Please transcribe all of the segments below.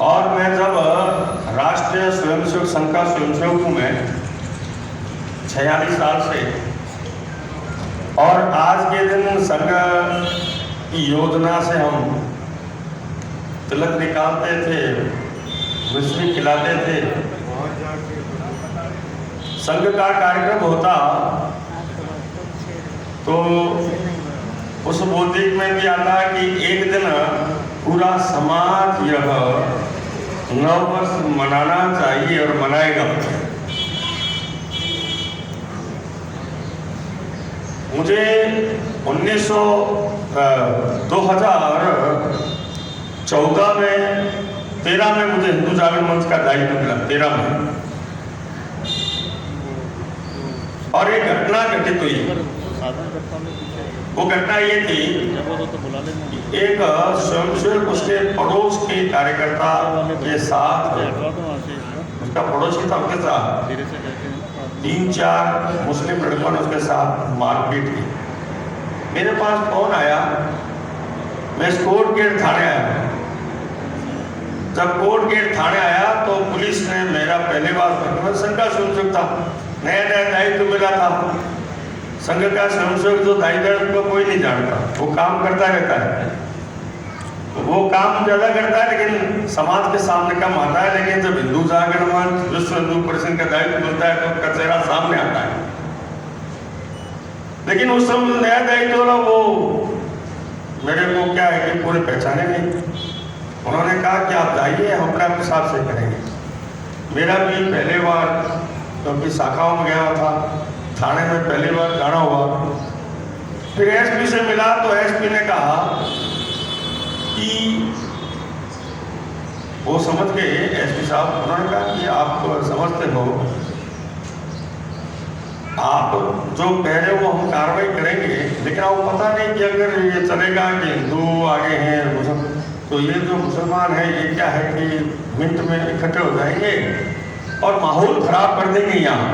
और मैं जब राष्ट्रीय स्वयंसेवक संघ का स्वयंसेवक हूँ मैं 46 साल से, और आज के दिन संघ की योजना से हम तिलक निकालते थे, मिश्री खिलाते थे। संघ का कार्यक्रम होता तो उस बौद्धिक में भी आता कि एक दिन पूरा समाज यह नव वर्ष मनाना चाहिए और मनाएगा। मुझे 2014 में 13 में मुझे हिंदू जागरण मंच का दायित्व मिला, 13 में। और एक घटना घटित हुई। वो घटना ये थी, एक स्वयंसेवक उसके पड़ोस के कार्यकर्ता के साथ, उसका पड़ोसी था, उसके साथ 3-4 मुस्लिम लड़कों ने उसके साथ मारपीट की। मेरे पास फोन आया, मैं कोर्ट गेट थाने आया। जब कोर्ट गेट थाने आया तो पुलिस ने मेरा पहले बार संघ का स्वयंसेवक था, नया दायित्व मिला था। संघ का स्वयंसेवक जो दायित्व है उसको कोई नहीं जानता, वो काम करता रहता है, वो काम ज़्यादा करता है लेकिन समाज के सामने कम आता है। लेकिन जब हिंदू जागरण मंच, विश्व हिंदू परिषद का दायित्व मिलता है तो उसका चेहरा सामने आता है। लेकिन उस समय नया दायित्व वाला वो मेरे को क्या है कि पूरे पहचाने नहीं। उन्होंने कहा कि आप जाइए, हम अपने हिसाब से करेंगे। मेरा भी पहले बार क्योंकि शाखाओं में गया था, थाने में पहली बार जाना हुआ। फिर एसपी से मिला तो एसपी ने कहा कि वो समझ गए, एसपी साहब, उन्होंने कहा कि आप समझते हो, आप जो कह रहे हो वो हम कार्रवाई करेंगे, लेकिन आपको पता नहीं कि अगर ये चलेगा कि हिंदू आगे हैं तो ये जो मुसलमान है ये क्या है कि मिनट में इकट्ठे हो जाएंगे और माहौल खराब कर देंगे यहाँ।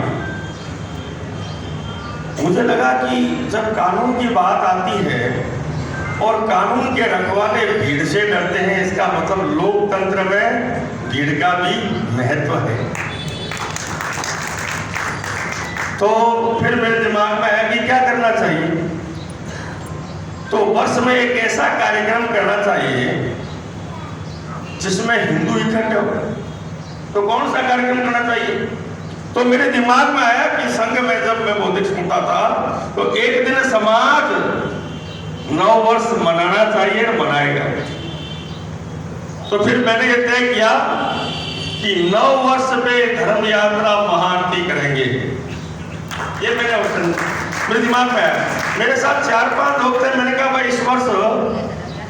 मुझे लगा कि जब कानून की बात आती है और कानून के रखवाले भीड़ से डरते हैं, इसका मतलब लोकतंत्र में भीड़ का भी महत्व है। तो फिर मेरे दिमाग में आया कि क्या करना चाहिए। तो वर्ष में एक ऐसा कार्यक्रम करना चाहिए जिसमें हिंदू इकट्ठे हो। तो कौन सा कार्यक्रम करना चाहिए? तो मेरे दिमाग में आया कि संघ में जब मैं बौद्धिक सुनता था तो एक दिन समाज नव वर्ष मनाना चाहिए और मनाएगा। तो फिर मैंने ये तय किया कि 9 वर्ष पे धर्म यात्रा महाआरती करेंगे। ये मेरे दिमाग में आया। मेरे साथ 4-5 लोग थे। मैंने कहा भाई इस वर्ष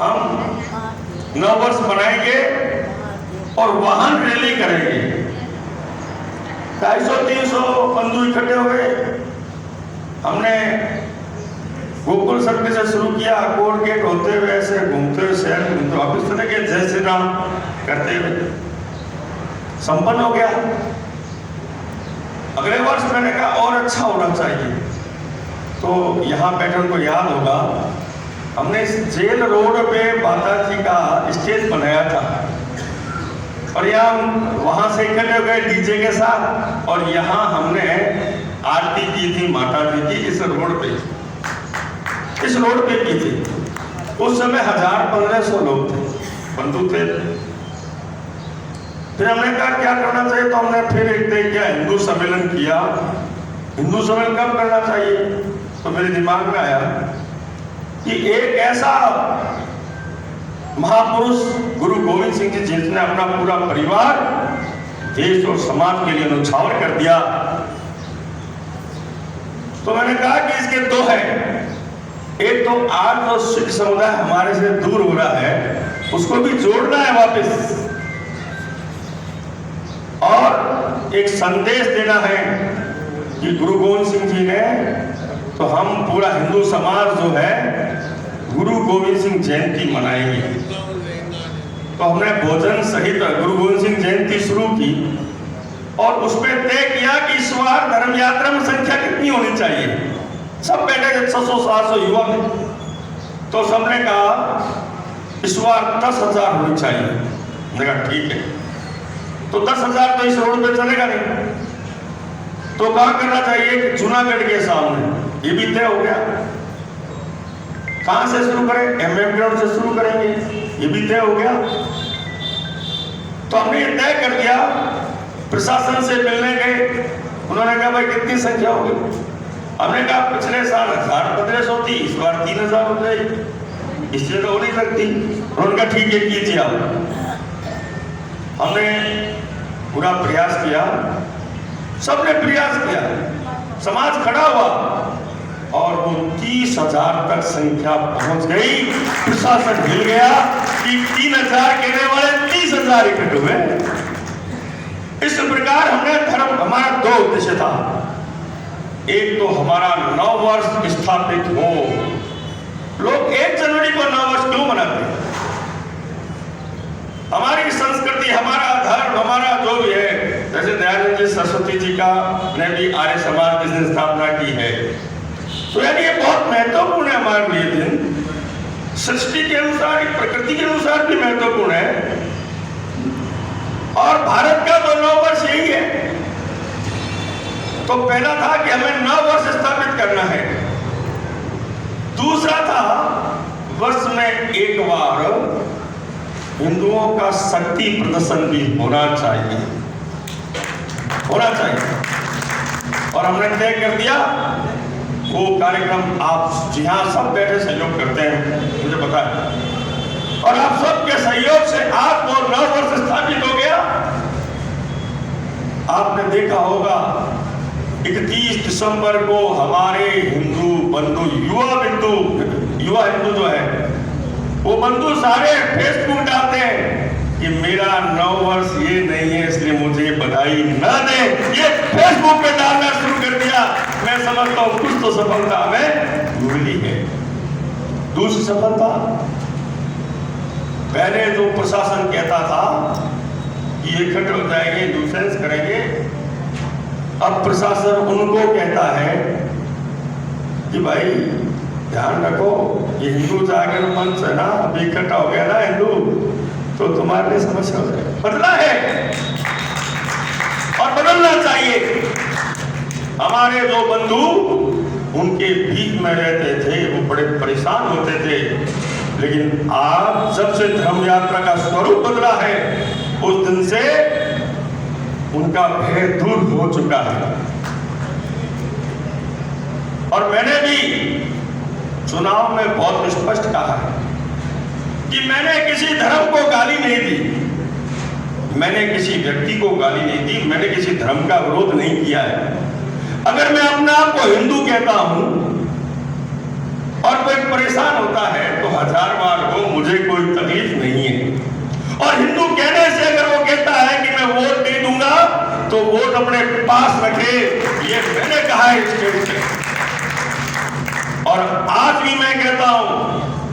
हम 9 वर्ष मनाएंगे और वाहन रैली करेंगे। 250-300 बंधु इकट्ठे हो गए। हमने गोकुल सर्कल से शुरू किया, कोर्ट गेट होते हुए ऐसे घूमते हुए शहर घूमते वापिस चले गए, जय श्री राम करते हुए संपन्न हो गया। अगले वर्ष मैंने कहा और अच्छा होना चाहिए। तो यहाँ बैठे उनको याद होगा, हमने इस जेल रोड पे माता जी का स्टेज बनाया था और यहाँ वहाँ से इकट्ठे हो गए डीजे के साथ, और यहाँ हमने आरती की थी माता जी की इस रोड पे की थी। उस समय 1000-1500 लोग थे, बंधु थे। फिर हमने कहा क्या करना चाहिए, तो हमने फिर एक तय किया, हिंदू सम्मेलन किया। हिंदू सम्मेलन कब करना चाहिए? तो मेरे दिमाग में आया कि एक ऐसा महापुरुष गुरु गोविंद सिंह जी जिसने अपना पूरा परिवार देश और समाज के लिए न्यौछावर कर दिया। तो मैंने कहा कि इसके 2 हैं। एक तो आज जो सिख समुदाय हमारे से दूर हो रहा है उसको भी जोड़ना है वापस, और एक संदेश देना है कि गुरु गोविंद सिंह जी ने, तो हम पूरा हिंदू समाज जो है गुरु गोविंद सिंह जयंती मनाएंगे। तो हमने भोजन सहित गुरु गोविंद सिंह जयंती शुरू की और उसमें तय किया कि इस बार धर्म यात्रा में संख्या कितनी होनी चाहिए। सब बैठे थे 600-700 युवा थे। तो सबने कहा इस बार 10,000 होनी चाहिए। मैंने कहा ठीक है। तो 10,000 तो इस रोड पे चलेगा नहीं, तो कहाँ करना चाहिए कि जूनागढ़ के सामने, ये भी तय हो गया। कहां से शुरू करें? MM ग्राउंड से शुरू करेंगे, ये भी तय हो गया। तो हमने ये तय कर दिया, प्रशासन से मिलने गए, उन्होंने कहा भाई कितनी संख्या होगी? हमने कहा पिछले साल 1,500 थी, इस बार 3,000 हो गई, इससे तो हो नहीं सकती। उन्होंने कहा ठीक है कीजिए आप। हमने पूरा प्रयास किया, सबने प्रयास किया, समाज खड़ा हुआ और वो 30,000 तक संख्या पहुंच गई। प्रशासन हिल गया कि 3,000 कहने वाले 30,000 इकट्ठे हुए। इस प्रकार हमने धर्म, हमारा 2 उद्देश्य था। एक तो हमारा नववर्ष स्थापित हो। लोग 1 जनवरी को नववर्ष क्यों मनाते हैं? हमारी संस्कृति, हमारा धर्म, हमारा जो भी है, जैसे दयानंद जी सरस्वती जी का ने भी आर्य समाज की स्थापना की है, तो यानी ये बहुत महत्वपूर्ण है हमारे लिए दिन। सृष्टि के अनुसार, प्रकृति के अनुसार भी महत्वपूर्ण है। और भारत का तो नववर्ष यही है। तो पहला था कि हमें नववर्ष स्थापित करना है। दूसरा था वर्ष में एक बार हिंदुओं का शक्ति प्रदर्शन भी होना चाहिए, होना चाहिए। और हमने तय कर दिया वो कार्यक्रम, आप जहां सब बैठे सहयोग करते हैं, मुझे पता है, और आप सबके सहयोग से आज वो नववर्ष स्थापित हो गया। आपने देखा होगा 31 दिसंबर को हमारे हिंदू बंधु, युवा हिंदू जो है, वो बंधु सारे फेसबुक डालते हैं कि मेरा नववर्ष ये नहीं है इसलिए मुझे बधाई न दे। ये फेसबुक पे डालना शुरू कर दिया। मैं समझता हूं कुछ तो सफलता हमें मिली है। दूसरी सफलता, पहले जो प्रशासन कहता था कि ये इकट्ठे हो जाएंगे, डिफेंस करेंगे, अब प्रशासन उनको कहता है कि भाई ध्यान रखो, ये हिंदू जागरण मंच है ना, अभी इकट्ठा हो गया ना हिंदू, तो तुम्हारे लिए समस्या हो जाएगी। बदला है और बदलना चाहिए। हमारे जो बंधु उनके बीच में रहते थे, वो बड़े परेशान होते थे, लेकिन आज जब से धर्म यात्रा का स्वरूप बदला है, उस दिन से उनका भय दूर हो चुका है। और मैंने भी चुनाव में बहुत स्पष्ट कहा है कि मैंने किसी धर्म को गाली नहीं दी, मैंने किसी व्यक्ति को गाली नहीं दी, मैंने किसी धर्म का विरोध नहीं किया है। अगर मैं अपने आप को हिंदू कहता हूं और कोई परेशान होता है तो 1000 बार हो, मुझे कोई तकलीफ नहीं है। और हिंदू कहने से अगर वो कहता है कि मैं वोट नहीं दूंगा, तो वोट अपने पास रखे, ये मैंने कहा है स्टेज पे। और आज भी मैं कहता हूं,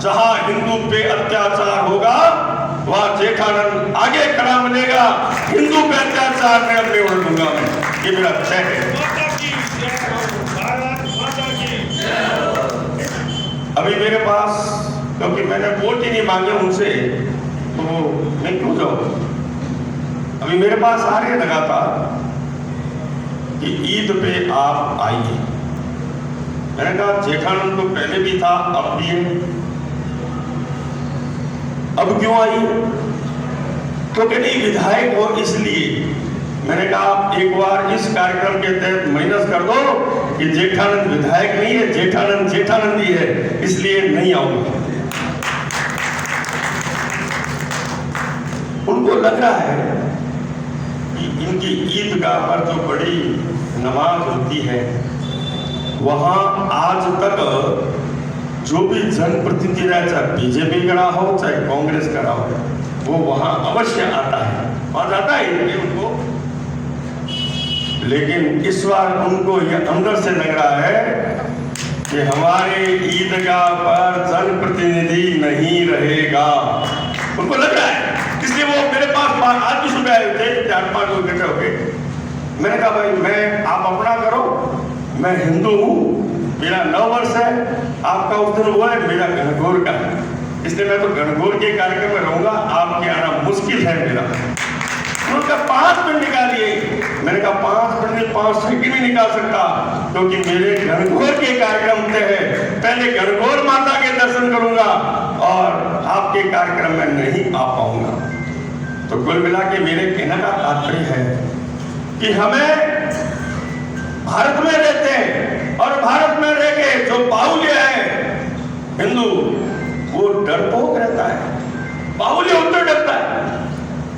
जहां हिंदू पे अत्याचार होगा वहां जेठानंद आगे खड़ा मिलेगा। हिंदू पे अत्याचार में अपने वोट दूंगा मैं, ये मेरा तय है। अभी मेरे पास, क्योंकि मैंने वोट ही नहीं मांगे उनसे, तो मैं क्यों जाऊं? अभी मेरे पास आ रहे लगातार कि ईद पे आप आइए। मैंने कहा जेठानंद तो पहले भी था, अब भी है, अब क्यों आई? तो कहते विधायक हो इसलिए। मैंने कहा आप एक बार इस कार्यक्रम के तहत माइनस कर दो कि जेठानंद विधायक नहीं है, जेठानंद जेठानंद ही है, इसलिए नहीं आऊंगा। उनको लग रहा है कि इनकी ईदगाह पर जो बड़ी नमाज होती है, वहां आज तक जो भी जनप्रतिनिधि रहा, चाहे बीजेपी का रहा हो चाहे कांग्रेस का रहा हो, वो वहां अवश्य आता है, वहां जाता है उनको। लेकिन इस बार उनको ये अंदर से लग रहा है कि हमारे ईदगाह पर जनप्रतिनिधि नहीं रहेगा, उनको लग रहा है। इसलिए वो मेरे पास आज भी सुबह आए थे, 4-5 लोग इकट्ठे हो गए। मैंने कहा भाई मैं, आप अपना करो, मैं हिंदू हूँ, मेरा 9 वर्ष है, आपका उस दिन हुआ है, मेरा घनघोर का है। इसलिए मैं तो गणगौर के कार्यक्रम में रहूंगा, आपके आना मुश्किल है मेरा। उनका 5 मिनट निकालिए। मैंने कहा 5 मिनट नहीं, 5 सेकंड नहीं निकाल सकता, क्योंकि मेरे गणगौर के कार्यक्रम तय है। पहले गणगौर माता के दर्शन करूंगा और आपके कार्यक्रम में नहीं आ पाऊंगा। तो कुल मिला के मेरे कहने का तात्पर्य है कि हमें भारत में रहते हैं और भारत में रह के जो बाहुल्य है हिंदू, वो डरपोक रहता है, बाहुल्य होते डरता है।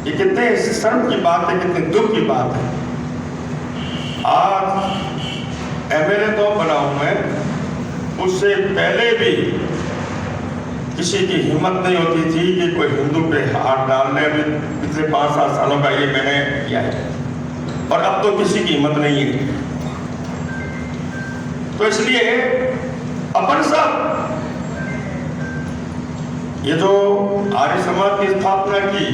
ये कितने शर्म की बात है, कितने दुख की बात है। आज एमएलए तो बना हूं मैं, उससे पहले भी किसी की हिम्मत नहीं होती थी कि कोई हिंदू पे हाथ डालने। पिछले 5-7 सालों का ये मैंने किया है और अब तो किसी की हिम्मत नहीं है। तो इसलिए अपन सब ये जो आर्य समाज की स्थापना की,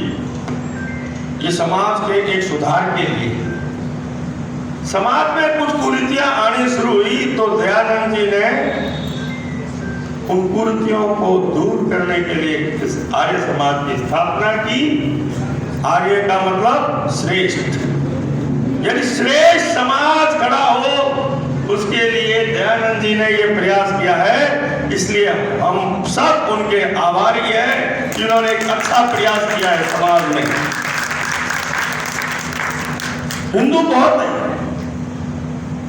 ये समाज के एक सुधार के लिए, समाज में कुछ कुरीतियां आनी शुरू हुई तो दयानंद जी ने उन कुरीतियों को दूर करने के लिए इस आर्य समाज की स्थापना की। आर्य का मतलब श्रेष्ठ, यानी श्रेष्ठ समाज खड़ा हो, उसके लिए दयानंद जी ने ये प्रयास किया है। इसलिए हम सब उनके आभारी हैं कि उन्होंने एक अच्छा प्रयास किया है समाज में। हिंदू बहुत है,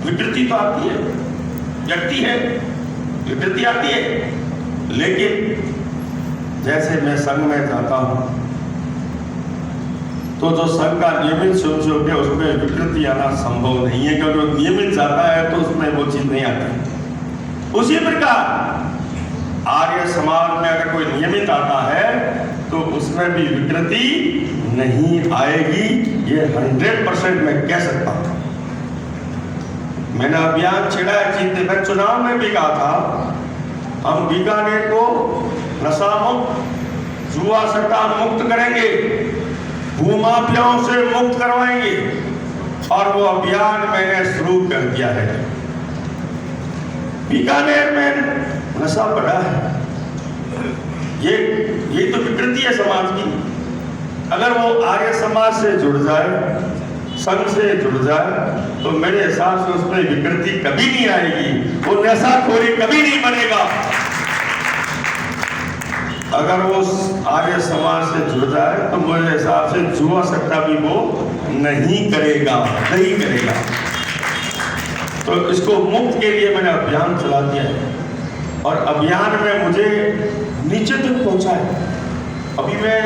विकृति तो आती है, व्यक्ति है, विकृति आती है, लेकिन जैसे मैं संघ में जाता हूं तो जो संघ का नियमित स्वयं है उसमें विकृति आना संभव नहीं है, क्योंकि वो नियमित जाता है तो उसमें वो चीज नहीं आती। उसी प्रकार आर्य समाज में अगर कोई नियमित आता है तो उसमें भी विकृति नहीं आएगी, ये 100% मैं कह सकता हूं। मैंने अभियान छेड़ा है, जीतने मैं चुनाव में भी कहा था हम बीकानेर को नशा मुक्त, जुआ सट्टा मुक्त करेंगे, भूमाफियाओं से मुक्त करवाएंगे, और वो अभियान मैंने शुरू कर दिया है। बीकानेर में नशा बढ़ा है, ये तो विकृति है समाज की। अगर वो आर्य समाज से जुड़ जाए, संघ से जुड़ जाए, तो मेरे हिसाब से उसमें विकृति कभी नहीं आएगी, वो नशाखोरी कभी नहीं बनेगा। अगर वो आर्य समाज से जुड़ जाए तो मेरे हिसाब से जुआ सट्टा भी वो नहीं करेगा। तो इसको मुक्त के लिए मैंने अभियान चला दिया है और अभियान में मुझे नीचे तक पहुंचा है। अभी मैं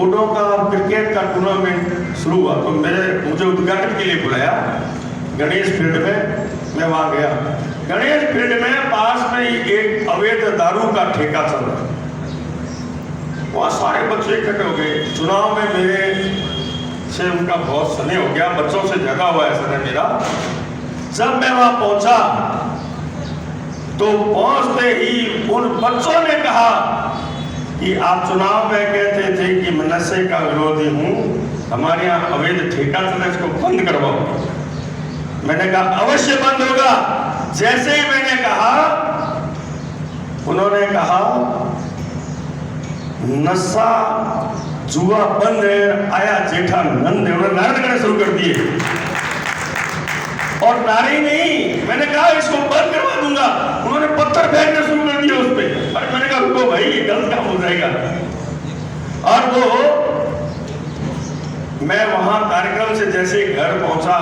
ओडो का क्रिकेट का टूर्नामेंट शुरू हुआ तो मुझे उद्घाटन के लिए बुलाया गणेश फील्ड में। मैं वहां गया, गणेश फील्ड में पास में ही एक अवैध दारू का ठेका चल रहा, वहाँ सारे बच्चे इकट्ठे हो गए। चुनाव में मेरे से उनका बहुत स्नेह हो गया, बच्चों से ज्यादा हुआ है स्नेह मेरा। जब मैं वहां पहुंचा तो पहुंचते ही उन बच्चों ने कहा कि आप चुनाव में कहते थे कि मैं नशे का विरोधी हूं, हमारे यहाँ अवैध ठेका चला, इसको बंद करवाओ। मैंने कहा अवश्य बंद होगा। जैसे ही मैंने कहा, उन्होंने कहा नशा जुआ बंद है, आया जेठा नंद है। उन्होंने नारे लगाने शुरू कर दिए और नारे नहीं, मैंने कहा इसको बंद करवा दूंगा, उन्होंने पत्थर फेंकना शुरू कर दिया उस पर। और मैंने कहा रुको भाई, ये गलत काम हो जाएगा। और वो मैं वहां कार्यक्रम से जैसे घर पहुंचा,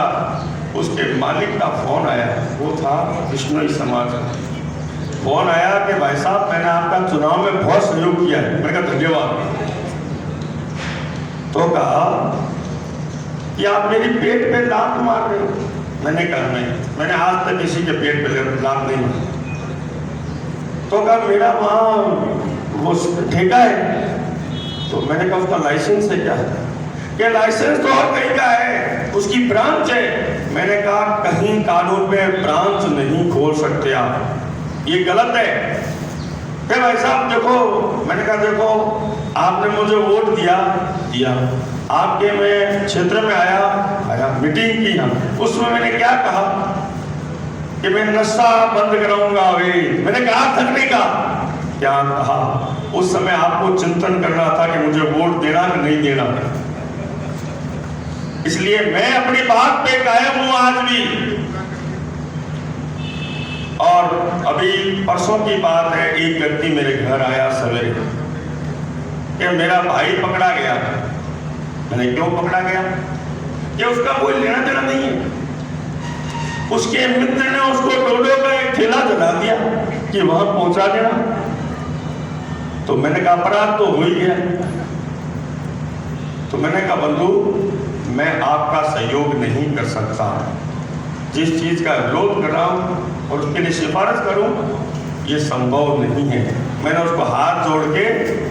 उसके मालिक का फोन आया, वो था विष्णु समाज। फोन आया कि भाई साहब मैंने आपका चुनाव में बहुत सहयोग किया है। मैंने कहा धन्यवाद। तो कहा कि आप मेरी पेट पे लात मार रहे हो। मैंने कहा नहीं, मैंने आज तक किसी के पेट पे लात नहीं मारी। तो कहा मेरा वहाँ वो ठेका है। तो मैंने कहा उसका लाइसेंस है क्या? कि लाइसेंस तो और कहीं का है, उसकी ब्रांच है। मैंने कहा कहीं कानून में ब्रांच नहीं खोल सकते आप, ये गलत है। फिर भाई साहब देखो, मैंने कहा देखो आपने मुझे वोट दिया, आपके मैं क्षेत्र में आया, मीटिंग की हम, उसमें मैंने क्या कहा कि मैं नशा बंद कराऊंगा। मैंने कहा थकने का क्या कहा उस समय आपको चिंतन करना था कि मुझे वोट देना कि नहीं देना। इसलिए मैं अपनी बात पे कायम हूं आज भी। और अभी परसों की बात है, एक व्यक्ति मेरे घर आया सवेरे कि मेरा भाई पकड़ा गया। मैंने क्यों पकड़ा गया? कि उसका कोई लेना देना नहीं है। उसके मित्र ने उसको डोडो का एक ठेला जला दिया कि वहां पहुंचा देना। तो मैंने कहा अपराध तो हो ही गया। तो मैंने कहा बंधु, मैं आपका सहयोग नहीं कर सकता। जिस चीज का विरोध कर रहा हूं और उसके लिए सिफारिश करूं, ये संभव नहीं है। मैंने उसको हाथ जोड़ के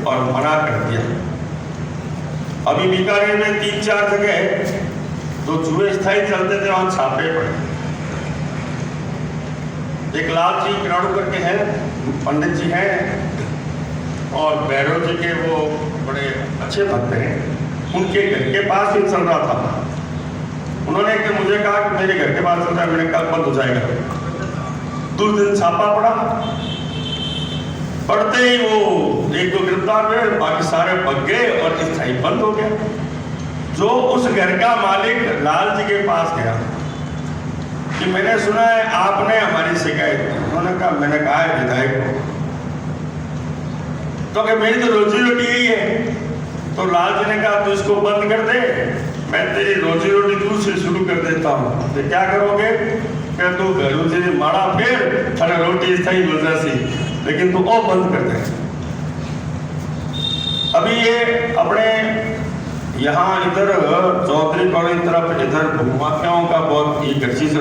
और मना कर दिया। अभी बीकानेर में 3-4 जगह जो जुए स्थायी चलते थे वहां छापे पड़े। एक लाल जी किराड़ू करके हैं, पंडित जी हैं और भैरव जी के वो बड़े अच्छे भक्त हैं। उनके घर के पास ही चल रहा था। उन्होंने मुझे कहा कि मेरे घर के पास चल रहा है। मैंने कहा बंद हो जाएगा। दूर दिन छापा पड़ा। पढ़ते ही वो 1-2 गिरफ्तार हुए, बाकी सारे भग गए और स्थायी बंद हो गया। जो उस घर का मालिक लाल जी के पास गया कि मैंने सुना है आपने हमारी शिकायत की। उन्होंने कहा, मैंने कहा है विधायक को तो कि मेरी तो रोजी रोटी यही है। तो लाल जी ने कहा तू इसको बंद कर दे, मैं तेरी रोजी रोटी दूर से शुरू कर देता हूँ। तो क्या करोगे? क्या तू घरों से माड़ा फिर थाने रोटी स्थायी वजह से, लेकिन तू वो बंद कर दे। अभी ये अपने यहाँ इधर चौधरी कॉलोनी तरफ इधर भूमाफियाओं का बहुत ये गच्ची से